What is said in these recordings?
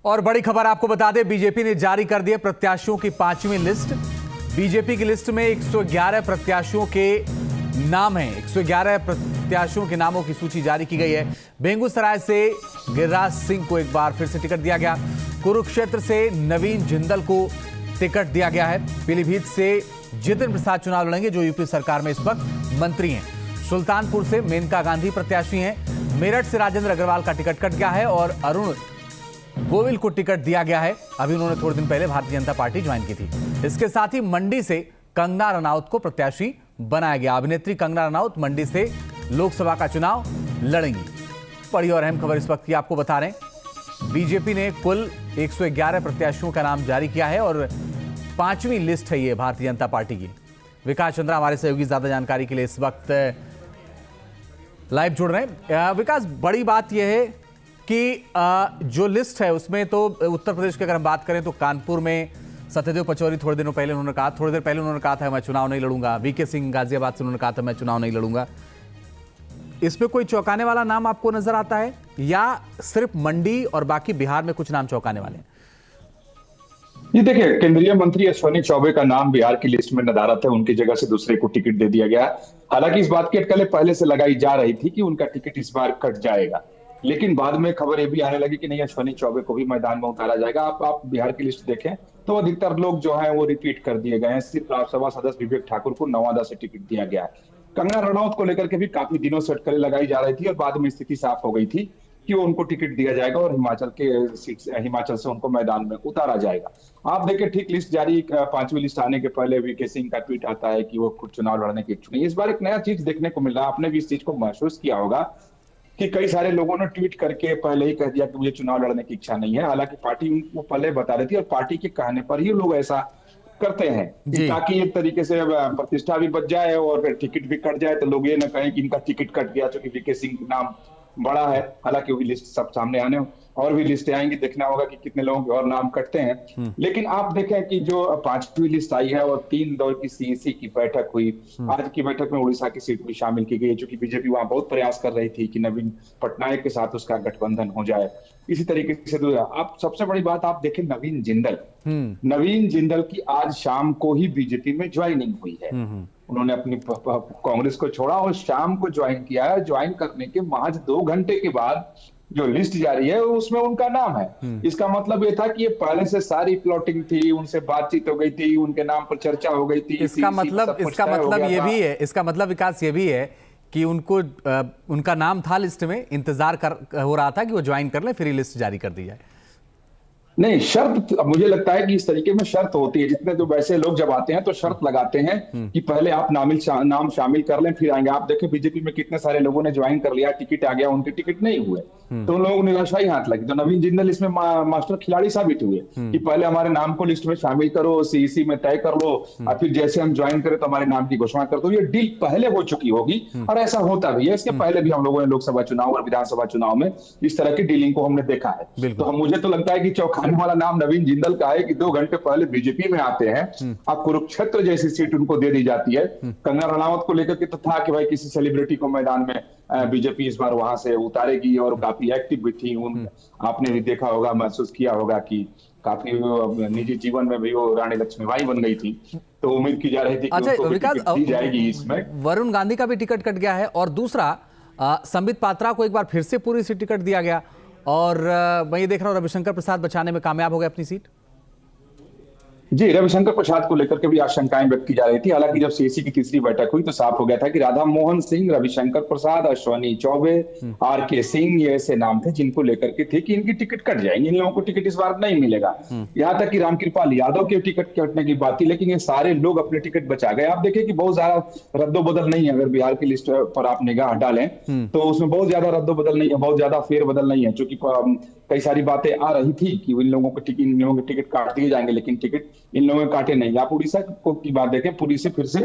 और बड़ी खबर आपको बता दें, बीजेपी ने जारी कर दिए प्रत्याशियों की 5वीं लिस्ट। बीजेपी की लिस्ट में 111 प्रत्याशियों के नाम हैं। 111 प्रत्याशियों के नामों की सूची जारी की गई है। बेगूसराय से गिरिराज सिंह को एक बार फिर से टिकट दिया गया। कुरुक्षेत्र से नवीन जिंदल को टिकट दिया गया है। पीलीभीत से जितिन प्रसाद चुनाव लड़ेंगे, जो यूपी सरकार में इस वक्त मंत्री हैं। सुल्तानपुर से मेनका गांधी प्रत्याशी हैं। मेरठ से राजेंद्र अग्रवाल का टिकट कट गया है और अरुण गोविल को टिकट दिया गया है। अभी उन्होंने थोड़े दिन पहले भारतीय जनता पार्टी ज्वाइन की थी। इसके साथ ही मंडी से कंगना रनौत को प्रत्याशी बनाया गया। अभिनेत्री कंगना रनौत मंडी से लोकसभा का चुनाव लड़ेंगी। बड़ी और अहम खबर इस वक्त की आपको बता रहे हैं, बीजेपी ने कुल 111 प्रत्याशियों का नाम जारी किया है और 5वीं लिस्ट है ये भारतीय जनता पार्टी की। विकास चंद्रा हमारे सहयोगी ज्यादा जानकारी के लिए इस वक्त लाइव जुड़ रहे हैं। विकास, बड़ी बात यह है कि जो लिस्ट है उसमें तो उत्तर प्रदेश की अगर हम बात करें तो कानपुर में सत्यदेव पचौरी थोड़ी देर पहले उन्होंने कहा था मैं चुनाव नहीं लड़ूंगा। वीके सिंह गाजियाबाद से उन्होंने कहा था मैं चुनाव नहीं लड़ूंगा। इसमें कोई चौंकाने वाला नाम आपको नजर आता है या सिर्फ मंडी और बाकी बिहार में कुछ नाम चौंकाने वाले हैं? ये देखिए, केंद्रीय मंत्री अश्विनी चौबे का नाम बिहार की लिस्ट में नदारत है। उनकी जगह से दूसरे को टिकट दे दिया गया। हालांकि इस बात की अटकलें पहले से लगाई जा रही थी कि उनका टिकट इस बार कट जाएगा, लेकिन बाद में खबर ये भी आने लगी कि नहीं, अश्विनी चौबे को भी मैदान में उतारा जाएगा। आप बिहार की लिस्ट देखें तो अधिकतर लोग जो है वो रिपीट कर दिए गए हैं। सिर्फ राज्यसभा सदस्य विवेक ठाकुर को नवादा से टिकट दिया गया है। कंगना रनौत को लेकर के भी काफी दिनों से अटकलें लगाई जा रही थी और बाद में स्थिति साफ हो गई थी कि उनको टिकट दिया जाएगा और हिमाचल से उनको मैदान में उतारा जाएगा। आप देखिए, ठीक लिस्ट जारी 5वीं लिस्ट आने के पहले वीके सिंह का ट्वीट आता है कि वो खुद चुनाव लड़ने के इच्छुक हैं। इस बार एक नया चीज देखने को मिल रहा है। आपने भी इस चीज को महसूस किया होगा कि कई सारे लोगों ने ट्वीट करके पहले ही कह दिया कि मुझे चुनाव लड़ने की इच्छा नहीं है। हालांकि पार्टी उनको पहले बता रही थी और पार्टी के कहने पर ही लोग ऐसा करते हैं ताकि एक तरीके से प्रतिष्ठा भी बच जाए और टिकट भी कट जाए तो लोग ये न कहें कि इनका टिकट कट गया, क्योंकि वीके सिंह नाम बड़ा है। हालांकि वो लिस्ट सब सामने आने और भी लिस्टें आएंगी, देखना होगा कि कितने लोगों के और नाम कटते हैं। लेकिन आप देखें कि जो 5वीं लिस्ट आई है और 3 दौर की सीईसी की बैठक हुई। आज की बैठक में उड़ीसा की सीट भी शामिल की गई, क्योंकि बीजेपी वहां बहुत प्रयास कर रही थी कि नवीन पटनायक के साथ उसका गठबंधन हो जाए। इसी तरीके से आप सबसे बड़ी बात आप देखें, नवीन जिंदल की आज शाम को ही बीजेपी में ज्वाइनिंग हुई है। उन्होंने अपनी कांग्रेस को छोड़ा और शाम को ज्वाइन किया है। ज्वाइन करने के महज 2 घंटे के बाद जो लिस्ट जारी है उसमें उनका नाम है। इसका मतलब ये था कि ये पहले से सारी प्लॉटिंग थी, उनसे बातचीत हो गई थी, उनके नाम पर चर्चा हो गई थी। इसका मतलब ये भी है, इसका मतलब विकास ये भी है कि उनको उनका नाम था लिस्ट में, इंतजार हो रहा था कि वो ज्वाइन कर ले, फिर लिस्ट जारी कर दी जाए। नहीं, शर्त मुझे लगता है कि इस तरीके में शर्त होती है। जितने तो वैसे लोग जब आते हैं तो शर्त लगाते हैं कि पहले आप नाम शामिल कर लें फिर आएंगे। आप देखें बीजेपी में कितने सारे लोगों ने ज्वाइन कर लिया, टिकट आ गया, उनके टिकट नहीं हुए तो उन लोगों को निराशाई हाथ लगी। तो नवीन जिंदल इसमें मास्टर खिलाड़ी साबित हुए कि पहले हमारे नाम को लिस्ट में शामिल करो, सीईसी में तय कर लो और फिर जैसे हम ज्वाइन करें तो हमारे नाम की घोषणा कर दो। ये डील पहले हो चुकी होगी और ऐसा होता भी है। इसके पहले भी हम लोगों ने लोकसभा चुनाव और विधानसभा चुनाव में इस तरह की डीलिंग को हमने देखा है। तो मुझे तो लगता है कि चौंकाने वाला नाम नवीन जिंदल का है कि 2 घंटे पहले बीजेपी में आते हैं। अब कुरुक्षेत्र जैसी सीट उनको दे दी जाती है। कंगना रनौत को लेकर के तो था कि भाई किसी सेलिब्रिटी को मैदान में बीजेपी इस बार वहां से उतारेगी और काफी एक्टिव भी थी। आपने भी देखा होगा, महसूस किया होगा कि काफी निजी जीवन में भी वो रानी लक्ष्मीबाई बन गई थी। तो उम्मीद की जा रही थी कि उनको टिकट दी जाएगी। इसमें वरुण गांधी का भी टिकट कट गया है और दूसरा संबित पात्रा को एक बार फिर से पूरी से टिकट दिया गया और मैं ये देख रहा हूं रविशंकर प्रसाद बचाने में कामयाब हो गए अपनी सीट। जी, रविशंकर प्रसाद को लेकर के भी आशंकाएं व्यक्त की जा रही थी। हालांकि जब सीएसी की तीसरी बैठक हुई तो साफ हो गया था कि राधा मोहन सिंह, रविशंकर प्रसाद, अश्विनी चौबे, आरके सिंह, ये ऐसे नाम थे जिनको लेकर के थे कि इनकी टिकट कट जाएंगे, इन लोगों को टिकट इस बार नहीं मिलेगा। यहाँ तक कि रामकृपाल यादव के टिकट कटने की बात थी, लेकिन ये सारे लोग अपने टिकट बचा गए। आप देखिए कि बहुत ज्यादा रद्दोबदल नहीं है। अगर बिहार की लिस्ट पर आप निगाह डालें तो उसमें बहुत ज्यादा रद्दोबदल नहीं है, बहुत ज्यादा फेरबदल नहीं है। चूंकि कई सारी बातें आ रही थी कि इन लोगों के टिकट काट दिए जाएंगे, लेकिन टिकट इन लोगों ने काटे नहीं। आप उड़ीसा की बात देखें, पुरी से फिर से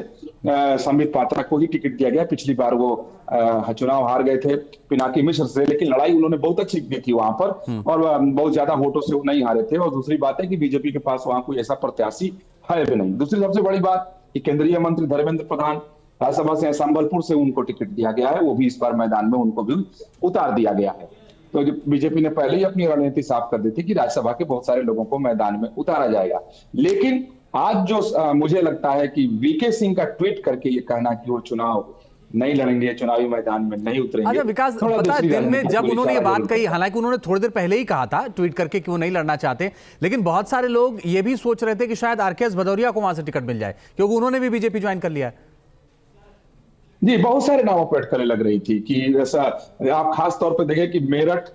संबित पात्रा को ही टिकट दिया गया। पिछली बार वो चुनाव हार गए थे पिनाकी मिश्र से, लेकिन लड़ाई उन्होंने बहुत अच्छी की थी वहां पर और बहुत ज्यादा वोटों से वो नहीं हारे थे। और दूसरी बात है कि बीजेपी के पास वहां कोई ऐसा प्रत्याशी है भी नहीं। दूसरी सबसे बड़ी बात कि केंद्रीय मंत्री धर्मेंद्र प्रधान राज्यसभा से संबलपुर से उनको टिकट दिया गया है। वो भी इस बार मैदान में उनको भी उतार दिया गया है। तो बीजेपी ने पहले ही अपनी रणनीति साफ कर दी थी कि राज्यसभा के बहुत सारे लोगों को मैदान में उतारा जाएगा। लेकिन आज जो मुझे लगता है कि वीके सिंह का ट्वीट करके ये कहना कि वो चुनाव नहीं लड़ेंगे, चुनावी मैदान में नहीं उतरेंगे। अच्छा विकास, पता है दिन में जब उन्होंने ये बात कही, हालांकि उन्होंने थोड़ी देर पहले ही कहा था ट्वीट करके कि वो नहीं लड़ना चाहते, लेकिन बहुत सारे लोग ये भी सोच रहे थे कि शायद आरकेएस भदौरिया को वहां से टिकट मिल जाए, क्योंकि उन्होंने भी बीजेपी ज्वाइन कर लिया है। जी, बहुत सारे नामों पर अटकलें लग रही थी कि ऐसा आप खास तौर पर देखें कि मेरठ,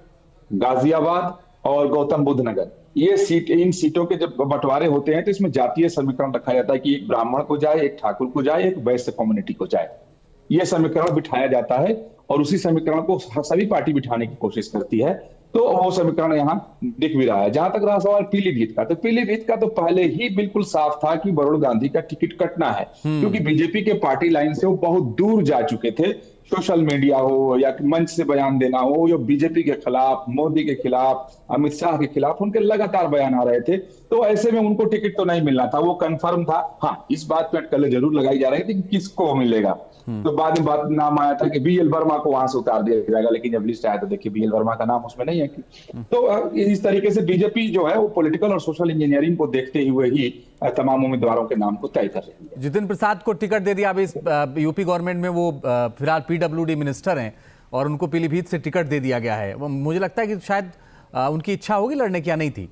गाजियाबाद और गौतम बुद्ध नगर, ये सीट, इन सीटों के जब बंटवारे होते हैं तो इसमें जातीय समीकरण रखा जाता है कि एक ब्राह्मण को जाए, एक ठाकुर को जाए, एक वैश्य कम्युनिटी को जाए। ये समीकरण बिठाया जाता है और उसी समीकरण को सभी पार्टी बिठाने की कोशिश करती है। तो वो समीकरण यहाँ दिख भी रहा है। जहां तक रहा सवाल पीलीभीत का, तो पीलीभीत का तो पहले ही बिल्कुल साफ था कि वरुण गांधी का टिकट कटना है, क्योंकि बीजेपी के पार्टी लाइन से वो बहुत दूर जा चुके थे। सोशल मीडिया हो या मंच से बयान देना हो, जो बीजेपी के खिलाफ, मोदी के खिलाफ, अमित शाह के खिलाफ उनके लगातार बयान आ रहे थे, तो ऐसे में उनको टिकट तो नहीं मिलना था, वो कंफर्म था। हाँ, इस बात पे अटकलें जरूर लगाई जा रही थी कि किसको मिलेगा। तो बाद में बात नाम आया था कि बीएल वर्मा को वहां से उतार दिया जाएगा, लेकिन जब लिस्ट आया तो देखिए बीएल वर्मा का नाम उसमें नहीं है। तो इस तरीके से बीजेपी जो है वो पॉलिटिकल और सोशल इंजीनियरिंग को देखते हुए ही तमाम उम्मीदवारों के नाम को तय कर रही है। जितिन प्रसाद को टिकट दे दिया। अब इस यूपी गवर्नमेंट में वो फिलहाल पीडब्ल्यूडी मिनिस्टर हैं और उनको पीलीभीत से टिकट दे दिया गया है। मुझे लगता है कि शायद उनकी इच्छा होगी लड़ने की, या नहीं थी?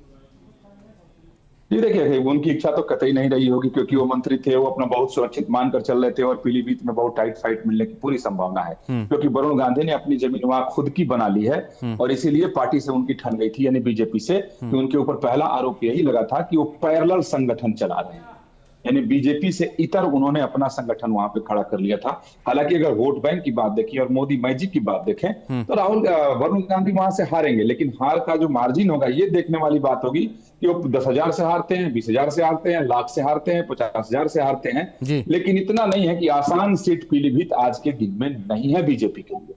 जी देखिए, उनकी इच्छा तो कतई नहीं रही होगी, क्योंकि वो मंत्री थे, वो अपना बहुत सुरक्षित मानकर चल रहे थे और पीलीभीत में बहुत टाइट फाइट मिलने की पूरी संभावना है, क्योंकि वरुण गांधी ने अपनी जमीन वहां खुद की बना ली है और इसीलिए पार्टी से उनकी ठन गई थी, यानी बीजेपी से, कि उनके ऊपर पहला आरोप यही लगा था कि वो पैरेलल संगठन चला रहे हैं, यानी बीजेपी से इतर उन्होंने अपना संगठन वहां पे खड़ा कर लिया था। हालांकि अगर वोट बैंक की बात देखें और मोदी मैजिक की बात देखें तो वरुण गांधी वहां से हारेंगे, लेकिन हार का जो मार्जिन होगा ये देखने वाली बात होगी कि वो 10,000 से हारते हैं, 20,000 से हारते हैं, लाख से हारते हैं, 50,000 से हारते हैं, लेकिन इतना नहीं है कि आसान सीट पीलीभीत आज के दिन में नहीं है बीजेपी के लिए।